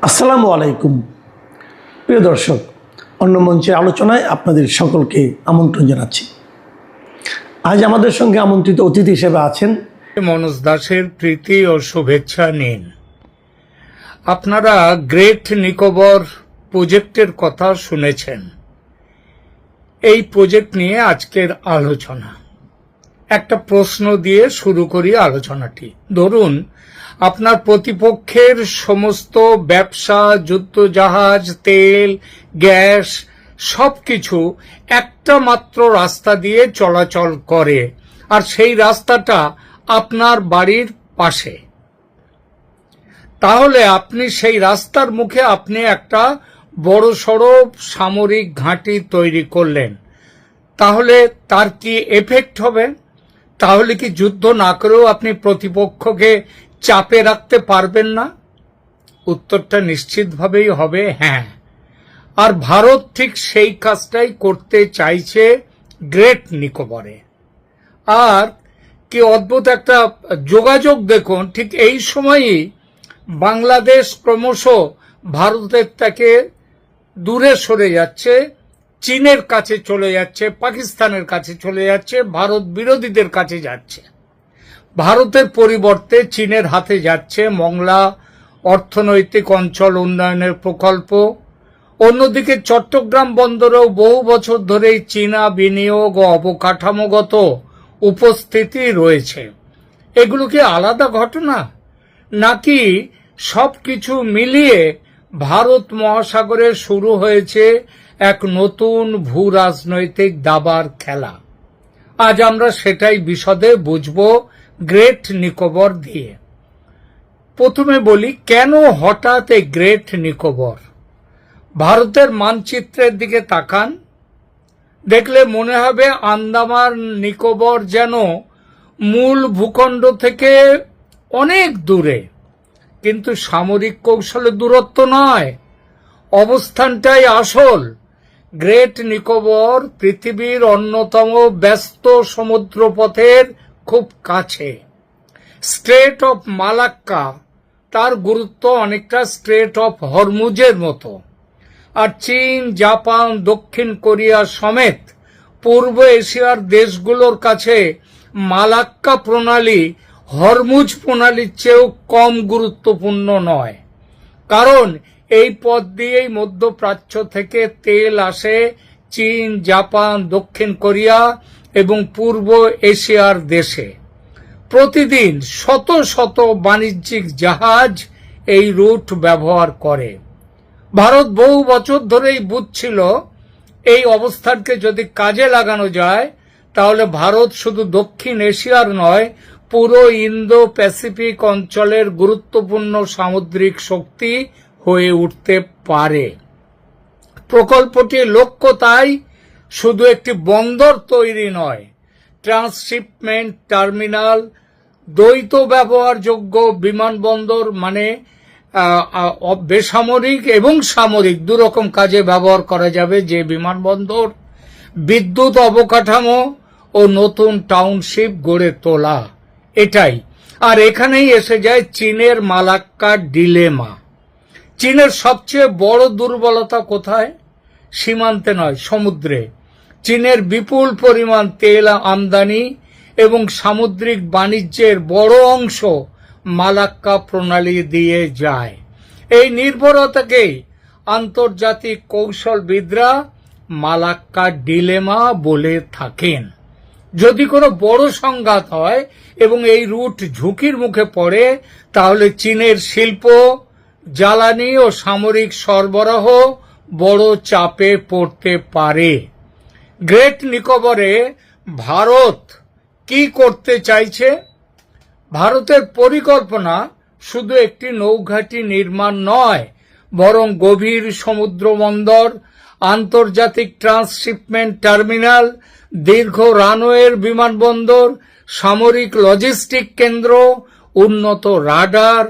আসসালামু আলাইকুম প্রিয় দর্শক, অন্য মঞ্চের আলোচনায় আপনাদের সকলকে আমন্ত্রণ জানাচ্ছি। আজ আমাদের সঙ্গে আমন্ত্রিত অতিথি হিসেবে আছেন মনোজ দাসের প্রীতি ও শুভেচ্ছা নিন। আপনারা গ্রেট নিকোবর প্রজেক্টের কথা শুনেছেন। এই প্রজেক্ট নিয়ে আজকের আলোচনা। একটা প্রশ্ন দিয়ে শুরু করি আলোচনাটি। ধরুন, আপনার প্রতিপক্ষের সমস্ত ব্যবসা, যুদ্ধজাহাজ, তেল, গ্যাস সবকিছু একটা মাত্র রাস্তা দিয়ে চলাচল করে, আর সেই রাস্তাটা আপনার বাড়ির পাশে। তাহলে আপনি সেই রাস্তার মুখে আপনি একটা বড়সড় সামরিক ঘাঁটি তৈরি করলেন। তাহলে তার কি এফেক্ট হবে? তাহলে কি যুদ্ধ না করেও আপনি প্রতিপক্ষকে চাপে রাখতে পারবেন না? উত্তরটা নিশ্চিতভাবেই হবে হ্যাঁ। আর ভারত ঠিক সেই কাজটাই করতে চাইছে গ্রেট নিকোবরে। আর কি অদ্ভুত একটা যোগাযোগ দেখুন, ঠিক এই সময়ই বাংলাদেশ ক্রমশ ভারতের থেকে দূরে সরে যাচ্ছে, চীনের কাছে চলে যাচ্ছে, পাকিস্তানের কাছে চলে যাচ্ছে, ভারত বিরোধীদের কাছে যাচ্ছে। ভারতের পরিবর্তে চীনের হাতে যাচ্ছে মংলা অর্থনৈতিক অঞ্চল উন্নয়নের প্রকল্প। অন্যদিকে চট্টগ্রাম বন্দরেও বহু বছর ধরেই চীনা বিনিয়োগ ও অবকাঠামোগত উপস্থিতি রয়েছে। এগুলো কি আলাদা ঘটনা, নাকি সবকিছু মিলিয়ে ভারত মহাসাগরে শুরু হয়েছে এক নতুন ভূ রাজনৈতিক দাবার খেলা? আজ আমরা সেটাই বিশদে বুঝব গ্রেট নিকোবর দিয়ে। প্রথমে বলি, কেন হঠাৎ এই গ্রেট নিকোবর? ভারতের মানচিত্রের দিকে তাকান, দেখলে মনে হবে আন্দামান নিকোবর যেন মূল ভূখণ্ড থেকে অনেক দূরে। কিন্তু সামরিক কৌশলে দূরত্ব নয়, অবস্থানটাই আসল। গ্রেট নিকোবর পৃথিবীর অন্যতম ব্যস্ত সমুদ্রপথের খুব কাছে। স্ট্রেট অফ মালাক্কা, তার গুরুত্ব অনেকটা স্ট্রেট অফ হরমুজের মতো। আর চীন, জাপান, দক্ষিণ কোরিয়া সমেত পূর্ব এশিয়ার দেশগুলোর কাছে মালাক্কা প্রণালী হরমুজ প্রণালীর চেয়েও কম গুরুত্বপূর্ণ নয়। কারণ এই পথ দিয়েই মধ্যপ্রাচ্য থেকে তেল আসে চীন, জাপান, দক্ষিণ কোরিয়া এবং পূর্ব এশিয়ার দেশে। প্রতিদিন শত শত বাণিজ্যিক জাহাজ এই রুট ব্যবহার করে। ভারত বহু বছর ধরেই বুঝছিল এই অবস্থানকে যদি কাজে লাগানো যায়, তাহলে ভারত শুধু দক্ষিণ এশিয়ার নয়, পুরো ইন্দো প্যাসিফিক অঞ্চলের গুরুত্বপূর্ণ সামুদ্রিক শক্তি হয়ে উঠতে পারে। প্রকল্পটির লক্ষ্য তাই শুধু একটি বন্দর তৈরি নয়, ট্রান্সশিপমেন্ট টার্মিনাল, দ্বৈত ব্যবহারযোগ্য বিমানবন্দর, মানে বেসামরিক এবং সামরিক দুরকম কাজে ব্যবহার করা যাবে যে বিমানবন্দর, বিদ্যুৎ অবকাঠামো ও নতুন টাউনশিপ গড়ে তোলা। এটাই। আর এখানেই এসে যায় চীনের মালাক্কা ডিলেমা। চীনের সবচেয়ে বড় দুর্বলতা কোথায়? সীমান্তে নয়, সমুদ্রে। চীনের বিপুল পরিমাণ তেল আমদানি এবং সামুদ্রিক বাণিজ্যের বড় অংশ মালাক্কা প্রণালী দিয়ে যায়। এই নির্ভরতাকেই আন্তর্জাতিক কৌশলবিদরা মালাক্কা ডিলেমা বলে থাকেন। যদি কোনো বড় সংঘাত হয় এবং এই রুট ঝুঁকির মুখে পড়ে, তাহলে চীনের শিল্প, জ্বালানি ও সামরিক সরবরাহ বড় চাপে পড়তে পারে। গ্রেট নিকোবরে ভারত কি করতে চাইছে? ভারতের পরিকল্পনা শুধু একটি নৌঘাঁটি নির্মাণ নয়, বরং গভীর সমুদ্র বন্দর, আন্তর্জাতিক ট্রান্সশিপমেন্ট টার্মিনাল, দীর্ঘ রানওয়ের বিমানবন্দর, সামরিক লজিস্টিক কেন্দ্র, উন্নত রাডার,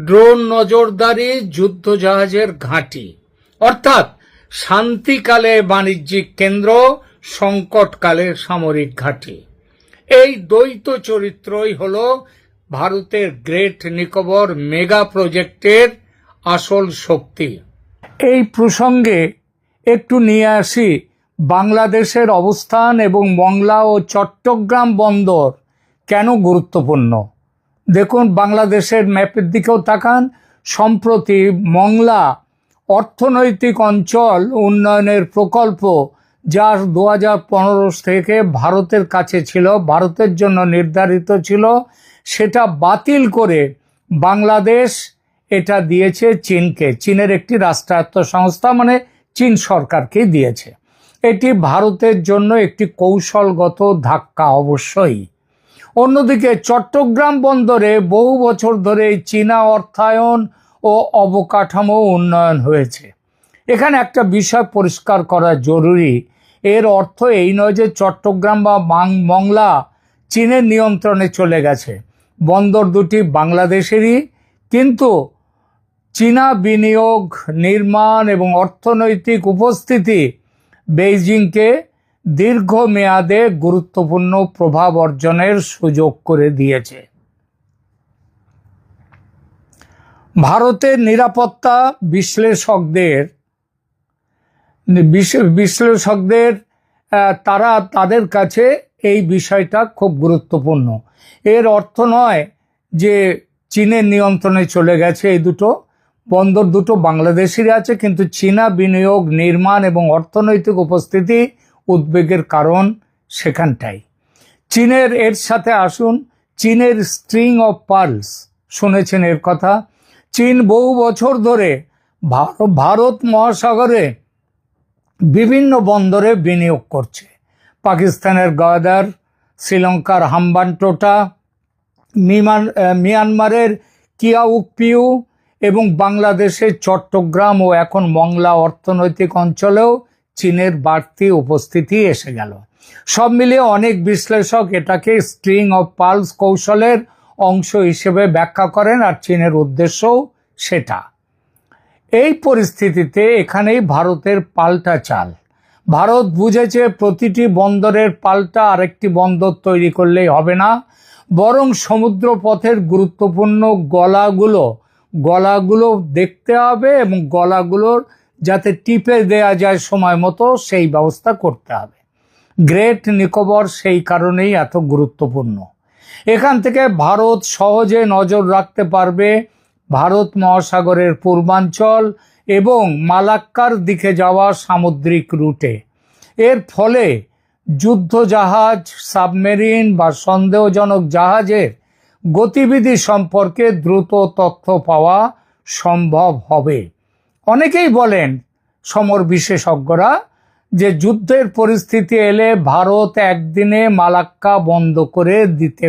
ড্রোন নজরদারি, যুদ্ধজাহাজের ঘাঁটি। অর্থাৎ শান্তিকালে বাণিজ্যিক কেন্দ্র, সংকটকালে সামরিক ঘাঁটি। এই দ্বৈত চরিত্রই হল ভারতের গ্রেট নিকোবর মেগা প্রজেক্টের আসল শক্তি। এই প্রসঙ্গে একটু নিয়ে আসি বাংলাদেশের অবস্থান এবং মংলা ও চট্টগ্রাম বন্দর কেন গুরুত্বপূর্ণ। দেখুন, বাংলাদেশের ম্যাপের দিকেও তাকান। সম্প্রতি মংলা অর্থনৈতিক অঞ্চল উন্নয়নের প্রকল্প, যা 2015 থেকে ভারতের কাছে ছিল, ভারতের জন্য নির্ধারিত ছিল, সেটা বাতিল করে বাংলাদেশ এটা দিয়েছে চীনকে। চীনের একটি রাষ্ট্রায়ত্ত সংস্থা, মানে চীন সরকারকে দিয়েছে। এটি ভারতের জন্য একটি কৌশলগত ধাক্কা অবশ্যই। অন্যদিকে চট্টগ্রাম বন্দরে বহু বছর ধরে চীনা অর্থায়ন ও অবকাঠামো উন্নয়ন হয়েছে। এখানে একটা বিষয় পরিষ্কার করা জরুরি। এর অর্থ এই নয় যে চট্টগ্রাম বা মংলা চীনের নিয়ন্ত্রণে চলে গেছে। বন্দর দুটি বাংলাদেশেরই, কিন্তু চীনা বিনিয়োগ, নির্মাণ এবং অর্থনৈতিক উপস্থিতি বেইজিংকে দীর্ঘমেয়াদে গুরুত্বপূর্ণ প্রভাব অর্জনের সুযোগ করে দিয়েছে। ভারতের নিরাপত্তা বিশ্লেষকদের তাদের কাছে এই বিষয়টা খুব গুরুত্বপূর্ণ। এর অর্থ নয় যে চীনের নিয়ন্ত্রণে চলে গেছে। এই বন্দর দুটো বাংলাদেশেরই আছে, কিন্তু চীনা বিনিয়োগ, নির্মাণ এবং অর্থনৈতিক উপস্থিতি উদ্বেগের কারণ সেখানটাই। এর সাথে আসুন চীনের স্ট্রিং অফ পার্লস, শুনেছেন এর কথা। চীন বহু বছর ধরে ভারত মহাসাগরে বিভিন্ন বন্দরে বিনিয়োগ করছে। পাকিস্তানের গওদার, শ্রীলঙ্কার হাম্বানটোটা, মিয়ানমারের কিয়াউকপিউ এবং বাংলাদেশের চট্টগ্রাম ও এখন মংলা অর্থনৈতিক অঞ্চলেও চীনের বাড়তি উপস্থিতি এসে গেল। সব মিলিয়ে অনেক বিশ্লেষক এটাকে স্ট্রিং অফ পার্লস কৌশলের অংশ হিসেবে ব্যাখ্যা করেন, আর চীনের উদ্দেশ্যও সেটা। এই পরিস্থিতিতে এখানেই ভারতের পাল্টা চাল। ভারত বুঝেছে প্রতিটি বন্দরের পাল্টা আরেকটি বন্দর তৈরি করলেই হবে না, বরং সমুদ্রপথের গুরুত্বপূর্ণ গলাগুলো দেখতে হবে এবং গলাগুলোর যাতে টিপে দেয়া যায় সময় মতো, সেই ব্যবস্থা করতে হবে। গ্রেট নিকোবর সেই কারণেই এত গুরুত্বপূর্ণ। এখান থেকে ভারত সহজে নজর রাখতে পারবে ভারত মহাসাগরের পূর্বাঞ্চল এবং মালাক্কার দিকে যাওয়া সামুদ্রিক রুটে। এর ফলে যুদ্ধজাহাজ, সাবমেরিন বা সন্দেহজনক জাহাজের গতিবিধি সম্পর্কে দ্রুত তথ্য পাওয়া সম্ভব হবে। অনেকেই বলেন, সমর বিশেষজ্ঞরা, যে যুদ্ধের পরিস্থিতি এলে ভারত একদিনে মালাক্কা বন্ধ করে দিতে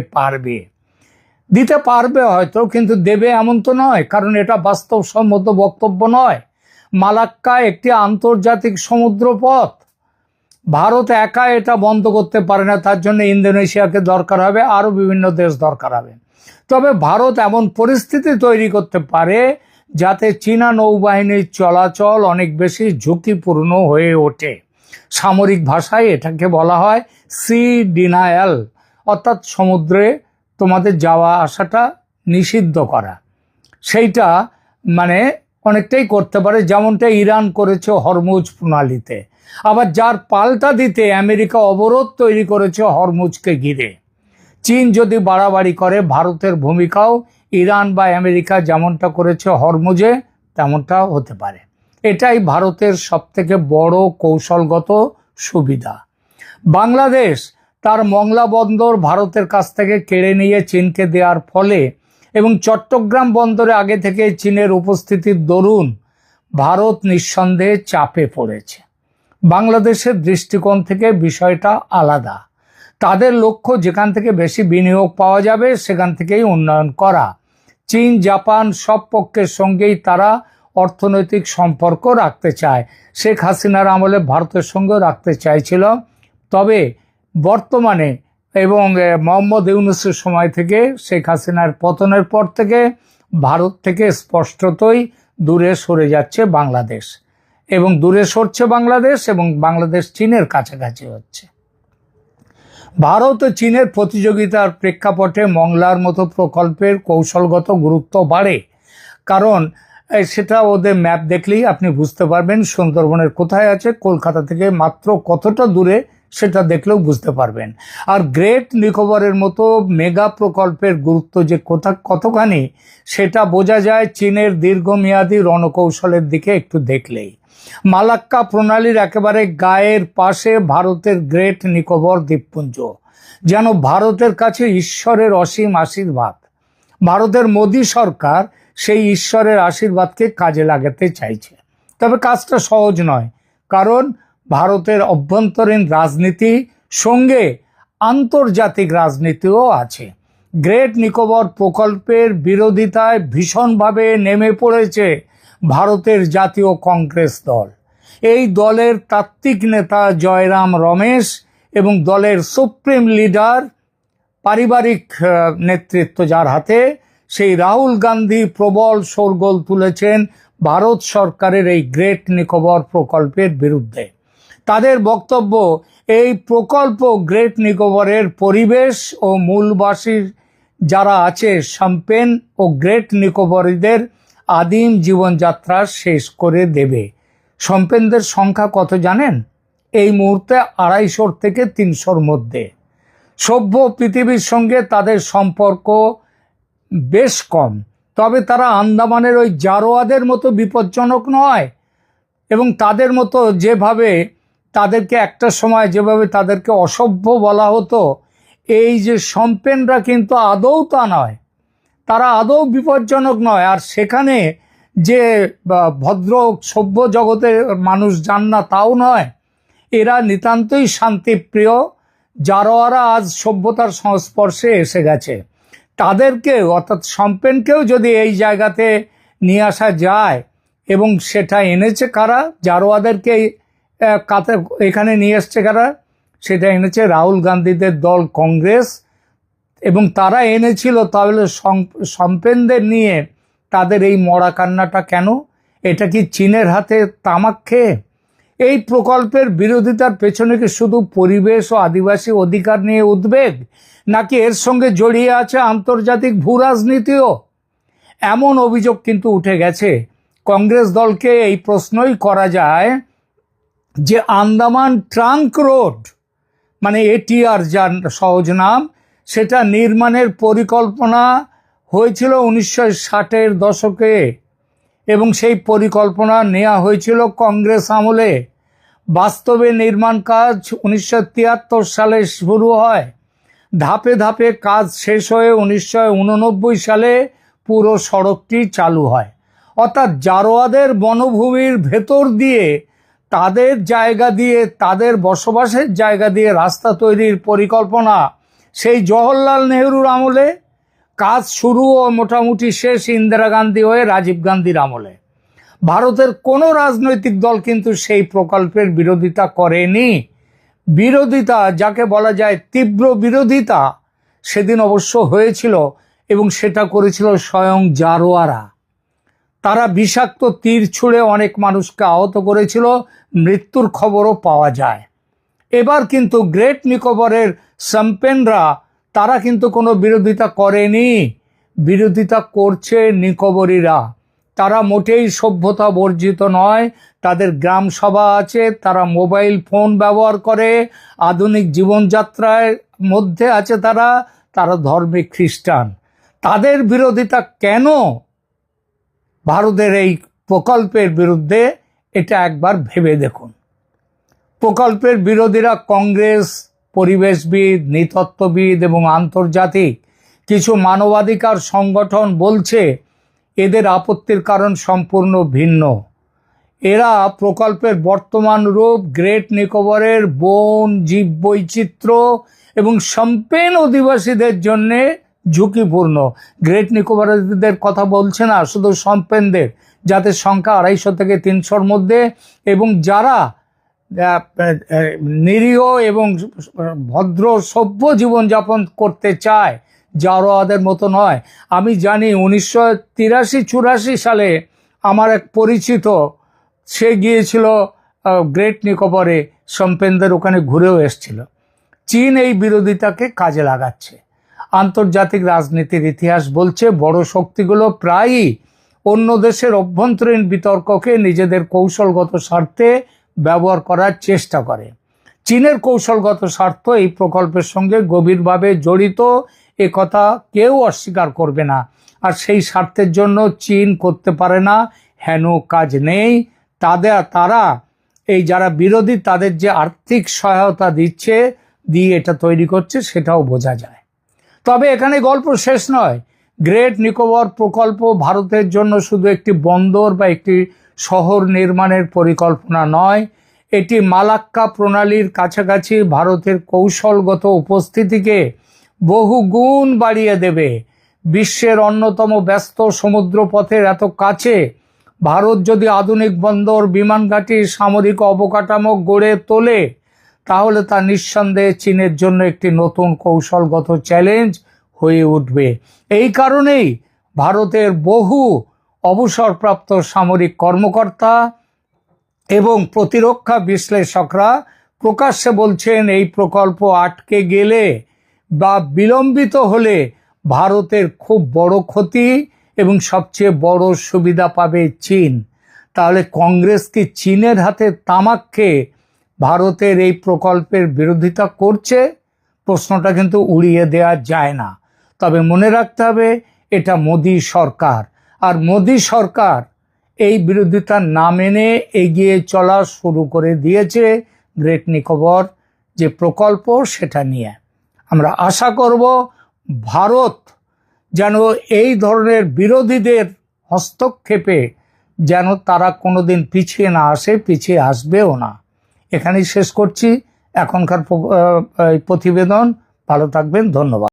পারবে হয়তো, কিন্তু দেবে এমন তো নয়, কারণ এটা বাস্তবসম্মত বক্তব্য নয়। মালাক্কা একটি আন্তর্জাতিক সমুদ্রপথ। ভারত একা এটা বন্ধ করতে পারে না, তার জন্য ইন্দোনেশিয়াকে দরকার হবে, আরও বিভিন্ন দেশ দরকার হবে। তবে ভারত এমন পরিস্থিতি তৈরি করতে পারে যাতে চীনা নৌবাহিনীর চলাচল অনেক বেশি ঝুঁকিপূর্ণ হয়ে ওঠে। সামরিক ভাষায় এটাকে বলা হয় সি ডিনায়াল, অর্থাৎ সমুদ্রে তোমাদের যাওয়া আসাটা নিষিদ্ধ করা। সেইটা মানে অনেকটাই করতে পারে, যেমনটা ইরান করেছে হরমুজ প্রণালীতে। আবার যার পাল্টা দিতে আমেরিকা অবরোধ তৈরি করেছে হরমুজকে ঘিরে। চীন যদি বাড়াবাড়ি করে, ভারতের ভূমিকাও ইরান বা আমেরিকা যেমনটা করেছে হরমুজে তেমনটাও হতে পারে। এটাই ভারতের সবথেকে বড় কৌশলগত সুবিধা। বাংলাদেশ তার মংলা বন্দর ভারতের কাছ থেকে কেড়ে নিয়ে চীনকে দেওয়ার ফলে এবং চট্টগ্রাম বন্দরে আগে থেকে চীনের উপস্থিতির দরুন ভারত নিঃসন্দেহে চাপে পড়েছে। বাংলাদেশের দৃষ্টিকোণ থেকে বিষয়টা আলাদা। তাদের লক্ষ্য যেখান থেকে বেশি বিনিয়োগ পাওয়া যাবে সেখান থেকেই উন্নয়ন করা। চীন, জাপান সব পক্ষের সঙ্গেই তারা অর্থনৈতিক সম্পর্ক রাখতে চায়। শেখ হাসিনার আমলে ভারতের সঙ্গেও রাখতে চাইছিল, তবে বর্তমানে এবং মোহাম্মদ ইউনূসের সময় থেকে, শেখ হাসিনার পতনের পর থেকে ভারত থেকে স্পষ্টতই দূরে সরে যাচ্ছে বাংলাদেশ, এবং দূরে সরছে বাংলাদেশ এবং বাংলাদেশ চীনের কাছাকাছি হচ্ছে। ভারত ও চীনের প্রতিযোগিতার প্রেক্ষাপটে মংলার মতো প্রকল্পের কৌশলগত গুরুত্ব বাড়ে, কারণ সেটা ওদের ম্যাপ দেখলেই আপনি বুঝতে পারবেন সুন্দরবনের কোথায় আছে, কলকাতা থেকে মাত্র কতটা দূরে সেটা দেখলেও বুঝতে পারবেন। আর গ্রেট নিকোবরের মতো মেগা প্রকল্পের গুরুত্ব যে কতখানি সেটা বোঝা যায় চীনের দীর্ঘমেয়াদী রণকৌশলের দিকে একটু দেখলেই। মালাক্কা প্রণালীর একেবারে গায়ের পাশে ভারতের গ্রেট নিকোবর দ্বীপপুঞ্জ, যেন ভারতের কাছে ঈশ্বরের অসীম আশীর্বাদ। ভারতের মোদী সরকার সেই ঈশ্বরের আশীর্বাদকে কাজে লাগাতে চাইছে, তবে কাজটা সহজ নয়, কারণ ভারতের অভ্যন্তরীণ রাজনীতি সঙ্গে আন্তর্জাতিক রাজনীতিও আছে। গ্রেট নিকোবর প্রকল্পের বিরোধিতায় ভীষণভাবে নেমে পড়েছে ভারতের জাতীয় কংগ্রেস দল। এই দলের তাত্ত্বিক নেতা জয়রাম রমেশ এবং দলের সুপ্রিম লিডার পারিবারিক নেতৃত্ব যার হাতে, সেই রাহুল গান্ধী প্রবল শোরগোল তুলেছেন ভারত সরকারের এই গ্রেট নিকোবর প্রকল্পের বিরুদ্ধে। তাদের বক্তব্য, এই প্রকল্প গ্রেট নিকোবরের পরিবেশ ও মূলবাসী যারা আছে শম্পেন ও গ্রেট নিকোবরীদের আদিম জীবনযাত্রা শেষ করে দেবে। শম্পেনদের সংখ্যা কত জানেন? এই মুহূর্তে 250 থেকে 300-র মধ্যে। সভ্য পৃথিবীর সঙ্গে তাদের সম্পর্ক বেশ কম, তবে তারা আন্দামানের ওই জারোয়াদের মতো বিপজ্জনক নয়। এবং তাদের মতো যেভাবে তাদেরকে একটা সময় যেভাবে তাদেরকে অসভ্য বলা হতো, এই যে শম্পেনরা কিন্তু আদৌ তা নয়, তারা আদৌ বিপজ্জনক নয়। আর সেখানে যে ভদ্র সভ্য জগতের মানুষ যান না তাও নয়, এরা নিতান্তই শান্তিপ্রিয় জারোয়ারা আজ সভ্যতার সংস্পর্শে এসে গেছে। তাদেরকেও অর্থাৎ শম্পেনকেও যদি এই জায়গাতে নিয়ে আসা যায়, এবং সেটা এনেছে কারা, জারোয়াদেরকে এখানে নিয়ে এসছে কারা, সেটা এনেছে রাহুল গান্ধীদের দল কংগ্রেস। এবং তারা এনেছিল তাহলে শম্পেনদের নিয়ে তাদের এই মরা কান্নাটা কেন? এটা কি চীনের হাতে তামাক খেয়ে? এই প্রকল্পের বিরোধিতার পেছনে কি শুধু পরিবেশ ও আদিবাসী অধিকার নিয়ে উদ্বেগ, নাকি এর সঙ্গে জড়িয়ে আছে আন্তর্জাতিক ভূ রাজনীতিও? এমন অভিযোগ কিন্তু উঠে গেছে। কংগ্রেস দলকে এই প্রশ্নই করা যায় যে আন্দামান ট্রাঙ্ক রোড, মানে এটিআর যার সহজ নাম, সেটা নির্মাণের পরিকল্পনা হয়েছিল 1960-এর দশকে, এবং সেই পরিকল্পনা নেওয়া হয়েছিল কংগ্রেস আমলে। বাস্তবে নির্মাণ কাজ 1973 সালে শুরু হয়। ধাপে ধাপে কাজ শেষ হয়ে 1989 সালে পুরো সড়কটি চালু হয়। অর্থাৎ জারোয়াদের বনভূমির ভেতর দিয়ে, তাদের জায়গা দিয়ে, তাদের বসবাসের জায়গা দিয়ে রাস্তা তৈরির পরিকল্পনা সেই জওহরলাল নেহরুর আমলে, কাজ শুরু ও মোটামুটি শেষ ইন্দিরা গান্ধী হয়ে রাজীব গান্ধীর আমলে। ভারতের কোনো রাজনৈতিক দল কিন্তু সেই প্রকল্পের বিরোধিতা করেনি। বিরোধিতা যাকে বলা যায় তীব্র বিরোধিতা, সেদিন অবশ্য হয়েছিল, এবং সেটা করেছিল স্বয়ং জারোয়ারা। তারা বিষাক্ত তীর ছুঁড়ে অনেক মানুষকে আহত করেছিল, মৃত্যুর খবরও পাওয়া যায়। এবার কিন্তু গ্রেট নিকোবরের শম্পেনরা, তারা কিন্তু কোনো বিরোধিতা করেনি, বিরোধিতা করছে নিকোবরীরা। তারা মোটেই সভ্যতা বর্জিত নয়, তাদের গ্রাম সভা আছে, তারা মোবাইল ফোন ব্যবহার করে, আধুনিক জীবনযাত্রার মধ্যে আছে তারা ধর্মে খ্রিস্টান। তাদের বিরোধিতা কেন ভারতের এই প্রকল্পের বিরুদ্ধে, এটা একবার ভেবে দেখুন। প্রকল্পের বিরোধীরা কংগ্রেস, পরিবেশবিদ, নৃতত্ত্ববিদ এবং আন্তর্জাতিক কিছু মানবাধিকার সংগঠন বলছে এদের আপত্তির কারণ সম্পূর্ণ ভিন্ন। এরা প্রকল্পের বর্তমান রূপ গ্রেট নিকোবরের বন, জীববৈচিত্র্য এবং শম্পেন অধিবাসীদের জন্যে ঝুঁকিপূর্ণ। গ্রেট নিকোবরীদের কথা বলছে না, শুধু শম্পেনদের, যাদের সংখ্যা 250 থেকে 300-র মধ্যে, এবং যারা নিরীহ এবং ভদ্র সভ্য জীবনযাপন করতে চায়, জারোয়াদের মতো নয়। আমি জানি 1983-84 সালে আমার এক পরিচিত, সে গিয়েছিল গ্রেট নিকোবরে, শম্পেনদের ওখানে ঘুরেও এসেছিল। চীন এই বিরোধিতাকে কাজে লাগাচ্ছে। আন্তর্জাতিক রাজনীতির ইতিহাস বলছে বড় শক্তিগুলো প্রায়ই অন্য দেশের অভ্যন্তরীণ বিতর্ককে নিজেদের কৌশলগত স্বার্থে ব্যবহার করার চেষ্টা করে। চীনের কৌশলগত স্বার্থ এই প্রকল্পের সঙ্গে গভীরভাবে জড়িত, এ কথা কেউ অস্বীকার করবে না। আর সেই স্বার্থের জন্য চীন করতে পারে না হেন কাজ নেই। তারা এই যারা বিরোধী তাদের যে আর্থিক সহায়তা দিয়ে এটা তৈরি করছে সেটাও বোঝা যায়। তবে এখানে গল্প শেষ নয়। গ্রেট নিকোবর প্রকল্প ভারতের জন্য শুধু একটি বন্দর বা একটি শহর নির্মাণের পরিকল্পনা নয়, এটি মালাক্কা প্রণালীর কাছাকাছি ভারতের কৌশলগত উপস্থিতিকে বহু গুণ বাড়িয়ে দেবে। বিশ্বের অন্যতম ব্যস্ত সমুদ্রপথের এত কাছে ভারত যদি আধুনিক বন্দর, বিমানঘাটি, সামরিক অবকাঠামো গড়ে তোলে, তাহলে তা নিঃসন্দেহে চীনের জন্য একটি নতুন কৌশলগত চ্যালেঞ্জ হয়ে উঠবে। এই কারণেই ভারতের বহু অবসরপ্রাপ্ত সামরিক কর্মকর্তা এবং প্রতিরক্ষা বিশ্লেষকরা প্রকাশ্যে বলছেন, এই প্রকল্প আটকে গেলে বা বিলম্বিত হলে ভারতের খুব বড় ক্ষতি এবং সবচেয়ে বড় সুবিধা পাবে চীন। তাহলে কংগ্রেস কি চীনের হাতে তামাক খেয়ে ভারতের এই প্রকল্পের বিরোধিতা করছে? প্রশ্নটা কিন্তু উড়িয়ে দেওয়া যায় না। তবে মনে রাখতে হবে, এটা মোদি সরকার, আর মোদি সরকার এই বিরোধিতা না মেনে এগিয়ে চলা শুরু করে দিয়েছে গ্রেট নিকোবর যে প্রকল্প সেটা নিয়ে। আমরা আশা করব ভারত যেন এই ধরনের বিরোধীদের হস্তক্ষেপে যেন তারা কোনোদিন পিছিয়ে না আসে, পিছিয়ে আসবেও না। এখানেই শেষ করছি এখনকার প্রতিবেদন। ভালো থাকবেন, ধন্যবাদ।